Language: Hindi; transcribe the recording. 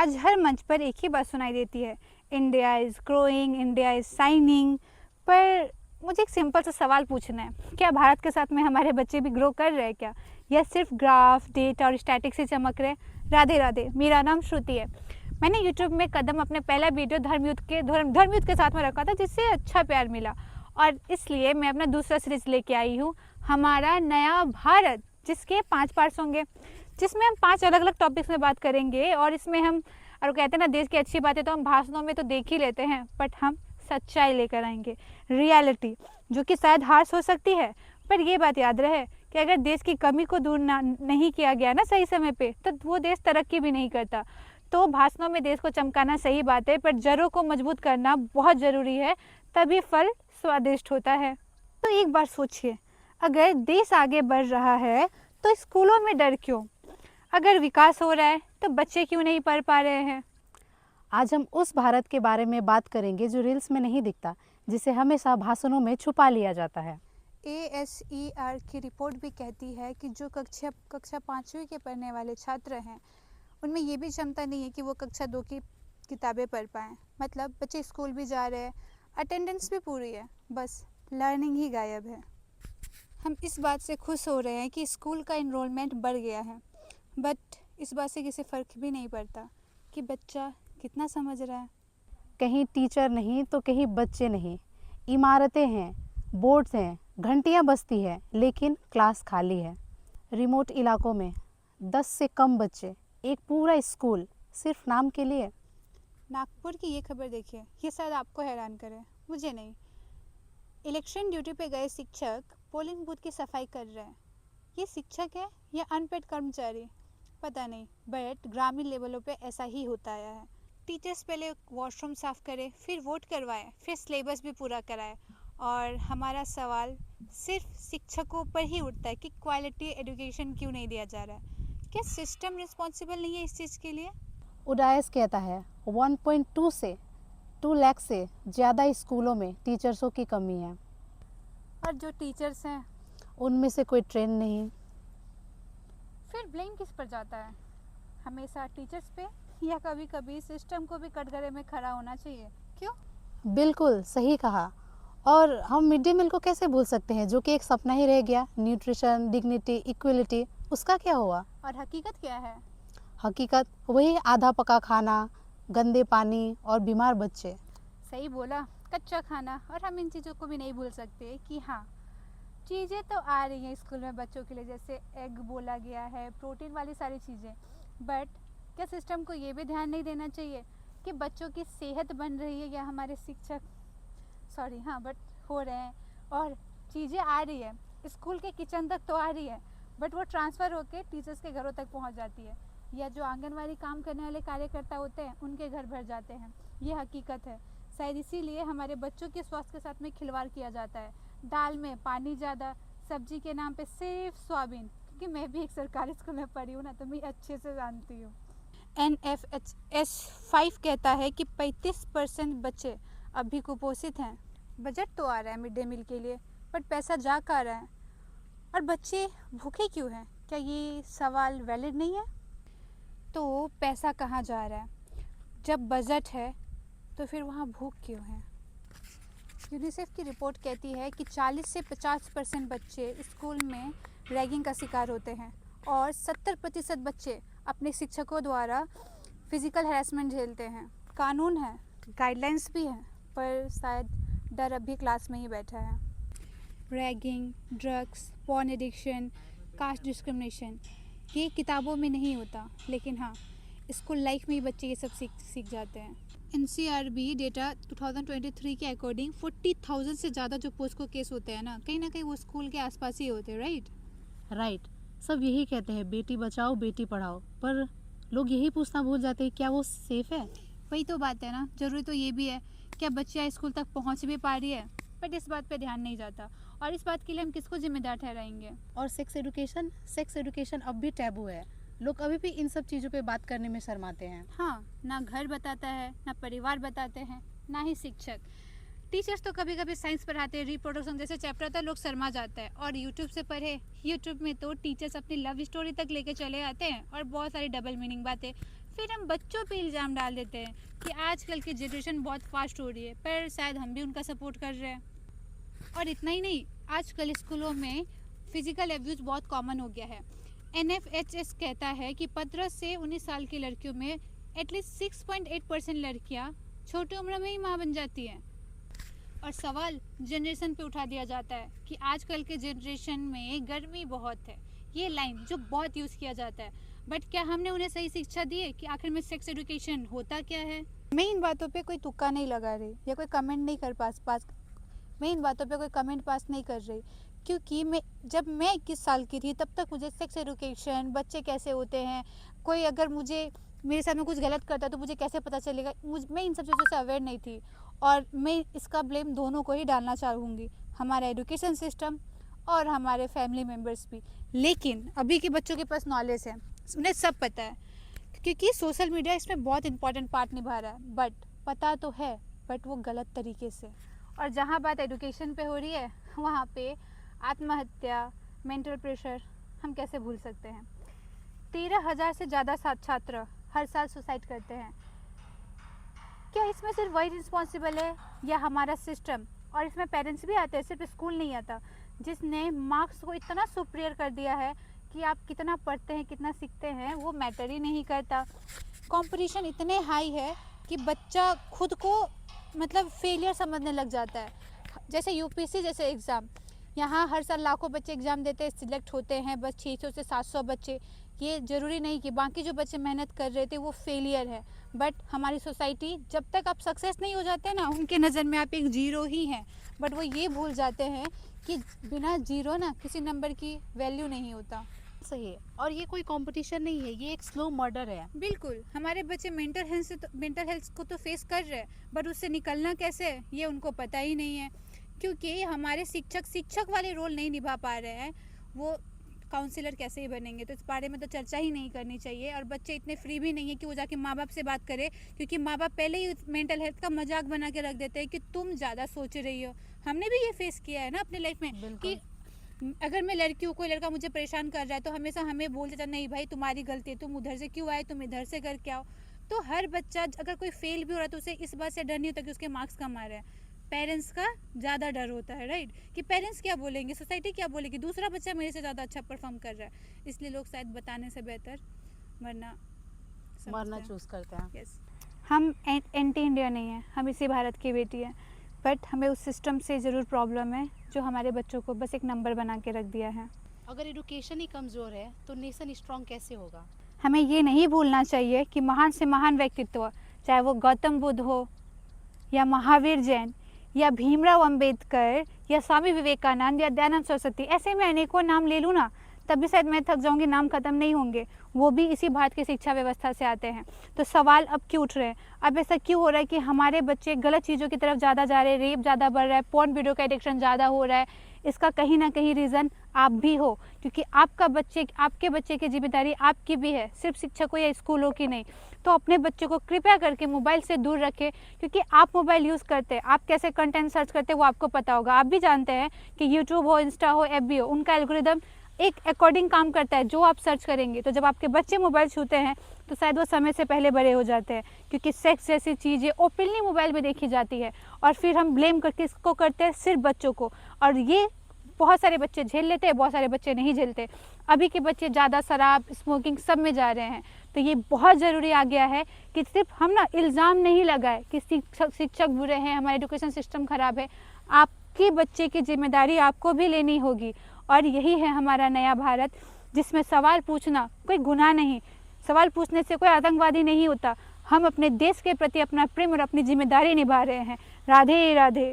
आज हर मंच पर एक ही बात सुनाई देती है, India is growing, India is shining. पर मुझे एक सिंपल सा सवाल पूछना है, क्या भारत के साथ में हमारे बच्चे भी ग्रो कर रहे हैं क्या, या सिर्फ ग्राफ, डेटा और स्टैटिक से चमक रहे? राधे राधे, मेरा नाम श्रुति है। मैंने यूट्यूब में कदम अपने पहला वीडियो धर्मयुद्ध के साथ में रखा था, जिससे अच्छा प्यार मिला, और इसलिए मैं अपना दूसरा सीरीज लेके आई हूँ, हमारा नया भारत, जिसके 5 पार्ट्स होंगे, जिसमें हम 5 अलग अलग टॉपिक्स में बात करेंगे। और इसमें हम, और कहते हैं ना, देश की अच्छी बातें तो हम भाषणों में तो देख ही लेते हैं, बट हम सच्चाई लेकर आएंगे, रियलिटी, जो कि शायद हार्श हो सकती है, पर ये बात याद रहे कि अगर देश की कमी को दूर नहीं किया गया ना सही समय पे, तो वो देश तरक्की भी नहीं करता। तो भाषणों में देश को चमकाना सही बात है, पर जड़ों को मजबूत करना बहुत ज़रूरी है, तभी फल स्वादिष्ट होता है। तो एक बार सोचिए, अगर देश आगे बढ़ रहा है तो स्कूलों में डर क्यों? अगर विकास हो रहा है तो बच्चे क्यों नहीं पढ़ पा रहे हैं? आज हम उस भारत के बारे में बात करेंगे जो रील्स में नहीं दिखता, जिसे हमेशा भाषणों में छुपा लिया जाता है। ASER की रिपोर्ट भी कहती है कि जो कक्षा 5वीं के पढ़ने वाले छात्र हैं, उनमें ये भी क्षमता नहीं है कि वो कक्षा 2 की किताबें पढ़ पाएँ। मतलब बच्चे स्कूल भी जा रहे हैं, अटेंडेंस भी पूरी है, बस लर्निंग ही गायब है। हम इस बात से खुश हो रहे हैं कि स्कूल का इनरोलमेंट बढ़ गया है, बट इस बात से किसी फ़र्क भी नहीं पड़ता कि बच्चा कितना समझ रहा है। कहीं टीचर नहीं तो कहीं बच्चे नहीं, इमारतें हैं, बोर्ड्स हैं, घंटियां बजती है, लेकिन क्लास खाली है। रिमोट इलाकों में 10 से कम बच्चे, एक पूरा स्कूल सिर्फ नाम के लिए। नागपुर की ये खबर देखिए, ये शायद आपको हैरान करे, मुझे नहीं। इलेक्शन ड्यूटी पे गए शिक्षक पोलिंग बूथ की सफाई कर रहे हैं। ये शिक्षक है या अनपेड कर्मचारी, पता नहीं, बट ग्रामीण लेवलों पे ऐसा ही होता आया है। टीचर्स पहले वॉशरूम साफ करे, फिर वोट करवाए, फिर सिलेबस भी पूरा कराए, और हमारा सवाल सिर्फ शिक्षकों पर ही उठता है कि क्वालिटी एजुकेशन क्यों नहीं दिया जा रहा है। क्या सिस्टम रिस्पॉन्सिबल नहीं है इस चीज़ के लिए? उडायस कहता है 1.2 से 2 लाख से ज़्यादा स्कूलों में टीचर्सों की कमी है, और जो टीचर्स हैं, उनमें से कोई ट्रेन नहीं। फिर ब्लेम किस पर जाता है? हमेशा टीचर्स पे, या कभी कभी सिस्टम को भी कटघरे में खड़ा होना चाहिए? क्यों? बिल्कुल सही कहा। और हम मिड डे मील को कैसे भूल सकते हैं, जो कि एक सपना ही रह गया। न्यूट्रिशन, डिग्निटी, इक्वलिटी, उसका क्या हुआ? और हकीकत क्या है? हकीकत वही आधा पका खाना, गंदे पानी और बीमार बच्चे। सही बोला, कच्चा खाना। और हम इन चीज़ों को भी नहीं भूल सकते कि हाँ, चीज़ें तो आ रही हैं स्कूल में बच्चों के लिए, जैसे एग बोला गया है, प्रोटीन वाली सारी चीज़ें, बट क्या सिस्टम को ये भी ध्यान नहीं देना चाहिए कि बच्चों की सेहत बन रही है, या हमारे शिक्षक, सॉरी हाँ, बट हो रहे हैं, और चीज़ें आ रही है, स्कूल के किचन तक तो आ रही है, बट वो ट्रांसफ़र होके टीचर्स के घरों तक पहुंच जाती है, या जो आंगनवाड़ी काम करने वाले कार्यकर्ता होते हैं उनके घर भर जाते हैं। ये हकीकत है। शायद इसीलिए हमारे बच्चों के स्वास्थ्य के साथ में खिलवाड़ किया जाता है। दाल में पानी ज़्यादा, सब्जी के नाम पे सिर्फ सोयाबीन, क्योंकि मैं भी एक सरकारी स्कूल में पढ़ी हूँ ना, तो मैं अच्छे से जानती हूँ। NFHS 5 कहता है कि 35% बच्चे अभी कुपोषित हैं। बजट तो आ रहा है मिड डे मील के लिए, बट पैसा जा कहाँ रहा है? और बच्चे भूखे क्यों हैं? क्या ये सवाल वैलिड नहीं है? तो पैसा कहाँ जा रहा है? जब बजट है तो फिर वहाँ भूख क्यों है? यूनिसेफ की रिपोर्ट कहती है कि 40 से 50% बच्चे स्कूल में रैगिंग का शिकार होते हैं, और 70% बच्चे अपने शिक्षकों द्वारा फिजिकल हैरेसमेंट झेलते हैं। कानून है, गाइडलाइंस भी हैं, पर शायद डर अभी क्लास में ही बैठा है। Ragging, drugs, porn addiction, caste discrimination, ये किताबों में नहीं होता, लेकिन हाँ, स्कूल लाइफ में ही बच्चे ये सब सीख जाते हैं। NCRB डेटा 2023 के अकॉर्डिंग 40,000 से ज़्यादा जो पोस्को केस होते हैं ना कहीं वो स्कूल के आसपास ही होते हैं, राइट। सब यही कहते हैं बेटी बचाओ बेटी पढ़ाओ, पर लोग यही पूछना भूल जाते हैं क्या वो सेफ है। वही तो बात है ना, जरूरी तो ये भी है, क्या बच्चा स्कूल तक पहुंच भी पा रही है? बट इस बात पे ध्यान नहीं जाता, और इस बात के लिए हम किसको जिम्मेदार ठहराएंगे? और सेक्स एजुकेशन अब भी टैबू है। लोग अभी भी इन सब चीज़ों पे बात करने में शर्माते हैं। हाँ, ना घर बताता है, ना परिवार बताते हैं, ना ही शिक्षक। टीचर्स तो कभी कभी साइंस पढ़ाते हैं, रिप्रोडक्शन जैसे चैप्टर था, लोग शर्मा जाता है, और यूट्यूब से पढ़े। यूट्यूब में तो टीचर्स अपनी लव स्टोरी तक लेके चले आते हैं, और बहुत सारी डबल मीनिंग बातें। फिर हम बच्चों पे इल्ज़ाम डाल देते हैं कि आजकल की जनरेशन बहुत फास्ट हो रही है, पर शायद हम भी उनका सपोर्ट कर रहे हैं। और इतना ही नहीं, आजकल स्कूलों में फिजिकल एब्यूज़ बहुत कॉमन हो गया है। NFHS कहता है कि 15 से 19 साल की लड़कियों में एटलीस्ट 6.8% लड़कियां छोटी उम्र में ही माँ बन जाती हैं। और सवाल जनरेशन पे उठा दिया जाता है कि आजकल के जनरेशन में गर्मी बहुत है, ये लाइन जो बहुत यूज़ किया जाता है। बट क्या हमने उन्हें सही शिक्षा दी है कि आखिर में सेक्स एजुकेशन होता क्या है? मैं इन बातों पे कोई तुक्का नहीं लगा रही या कोई कमेंट नहीं कर पास मैं इन बातों पे कोई कमेंट पास नहीं कर रही, क्योंकि जब मैं 21 साल की थी तब तक मुझे सेक्स एजुकेशन, बच्चे कैसे होते हैं, कोई अगर मेरे साथ में कुछ गलत करता तो मुझे कैसे पता चलेगा, मैं इन सब चीज़ों से अवेयर नहीं थी। और मैं इसका ब्लेम दोनों को ही डालना चाहूँगी, हमारा एजुकेशन सिस्टम और हमारे फैमिली मेम्बर्स भी। लेकिन अभी के बच्चों के पास नॉलेज है, उन्हें सब पता है, क्योंकि सोशल मीडिया इसमें बहुत इंपॉर्टेंट पार्ट निभा रहा है। बट पता तो है, बट वो गलत तरीके से। और जहाँ बात एजुकेशन पे हो रही है, वहाँ पे आत्महत्या, मेंटल प्रेशर हम कैसे भूल सकते हैं। 13,000 से ज़्यादा छात्र हर साल सुसाइड करते हैं। क्या इसमें सिर्फ वही रिस्पॉन्सिबल है या हमारा सिस्टम? और इसमें पेरेंट्स भी आते हैं, सिर्फ स्कूल नहीं आता, जिसने मार्क्स को इतना सुपीरियर कर दिया है कि आप कितना पढ़ते हैं, कितना सीखते हैं, वो मैटर ही नहीं करता। कंपटीशन इतने हाई है कि बच्चा खुद को मतलब फेलियर समझने लग जाता है। जैसे UPSC जैसे एग्ज़ाम, यहाँ हर साल लाखों बच्चे एग्ज़ाम देते हैं, सिलेक्ट होते हैं बस 600 से 700 बच्चे। ये ज़रूरी नहीं कि बाकी जो बच्चे मेहनत कर रहे थे वो फेलियर है। बट हमारी सोसाइटी, जब तक आप सक्सेस नहीं हो जाते ना, उनके नज़र में आप एक ज़ीरो ही हैं। बट वो ये भूल जाते हैं कि बिना ज़ीरो ना किसी नंबर की वैल्यू नहीं होता। सही है, और ये कोई कंपटीशन नहीं है, ये एक स्लो मर्डर है। बिल्कुल, हमारे बच्चे मेंटल हेल्थ को तो फेस कर रहे हैं, बट उससे निकलना कैसे है ये उनको पता ही नहीं है। क्योंकि हमारे शिक्षक वाले रोल नहीं निभा पा रहे हैं, वो काउंसलर कैसे ही बनेंगे, तो इस बारे में तो चर्चा ही नहीं करनी चाहिए। और बच्चे इतने फ्री भी नहीं है कि वो जाके माँ बाप से बात करे, क्योंकि माँ बाप पहले ही मेंटल हेल्थ का मजाक बना के रख देते हैं कि तुम ज़्यादा सोच रही हो। हमने भी ये फेस किया है ना अपने लाइफ में कि अगर मैं लड़की हूँ, कोई लड़का मुझे परेशान कर रहा है तो हमेशा हमें बोल देता नहीं भाई तुम्हारी गलती है, तुम उधर से क्यों आए, तुम इधर से करके आओ। तो हर बच्चा अगर कोई फेल भी हो रहा है तो उसे इस बात से डर नहीं होता कि उसके मार्क्स कम आ रहे हैं, पेरेंट्स का ज़्यादा डर होता है, राइट, कि पेरेंट्स क्या बोलेंगे, सोसाइटी क्या बोलेगी, दूसरा बच्चा मेरे से ज़्यादा अच्छा परफॉर्म कर रहा है। इसलिए लोग शायद बताने से बेहतर मरना चूज़ करते हैं। यस, हम एंटी इंडिया नहीं है, हम इसी भारत की बेटी है, बट हमें उस सिस्टम से ज़रूर प्रॉब्लम है जो हमारे बच्चों को बस एक नंबर बना के रख दिया है। अगर एजुकेशन ही कमज़ोर है तो नेशन स्ट्रांग कैसे होगा? हमें ये नहीं भूलना चाहिए कि महान से महान व्यक्तित्व, चाहे वो गौतम बुद्ध हो या महावीर जैन या भीमराव अंबेडकर या स्वामी विवेकानंद या दयानंद सरस्वती, ऐसे में अनेकों नाम ले लूँ ना तब भी शायद मैं थक जाऊंगी, नाम खत्म नहीं होंगे। वो भी इसी भारत की शिक्षा व्यवस्था से आते हैं। तो सवाल अब क्यों उठ रहे हैं, अब ऐसा क्यों हो रहा है कि हमारे बच्चे गलत चीज़ों की तरफ ज़्यादा जा रहे हैं, रेप ज़्यादा बढ़ रहा है, पोर्न वीडियो का एडिक्शन ज़्यादा हो रहा है? इसका कहीं ना कहीं रीज़न आप भी हो, क्योंकि आपके बच्चे की जिम्मेदारी आपकी भी है, सिर्फ शिक्षकों या स्कूलों की नहीं। तो अपने बच्चों को कृपया करके मोबाइल से दूर रखें, क्योंकि आप मोबाइल यूज़ करते हैं, आप कैसे कंटेंट सर्च करते हैं वो आपको पता होगा। आप भी जानते हैं कि यूट्यूब हो, इंस्टा हो, FB हो, उनका एल्गोरिदम एक अकॉर्डिंग काम करता है, जो आप सर्च करेंगे। तो जब आपके बच्चे मोबाइल छूते हैं तो शायद वो समय से पहले बड़े हो जाते हैं, क्योंकि सेक्स जैसी चीज़ें ओपनली मोबाइल में देखी जाती है और फिर हम ब्लेम करके इसको करते हैं सिर्फ बच्चों को। और ये बहुत सारे बच्चे झेल लेते हैं, बहुत सारे बच्चे नहीं झेलते। अभी के बच्चे ज़्यादा शराब, स्मोकिंग सब में जा रहे हैं। तो ये बहुत ज़रूरी आ गया है कि सिर्फ हम ना इल्ज़ाम नहीं लगाए कि शिक्षक बुरे हैं, हमारा एजुकेशन सिस्टम ख़राब है। आपके बच्चे की जिम्मेदारी आपको भी लेनी होगी। और यही है हमारा नया भारत, जिसमें सवाल पूछना कोई गुनाह नहीं, सवाल पूछने से कोई आतंकवादी नहीं होता। हम अपने देश के प्रति अपना प्रेम और अपनी जिम्मेदारी निभा रहे हैं। राधे राधे।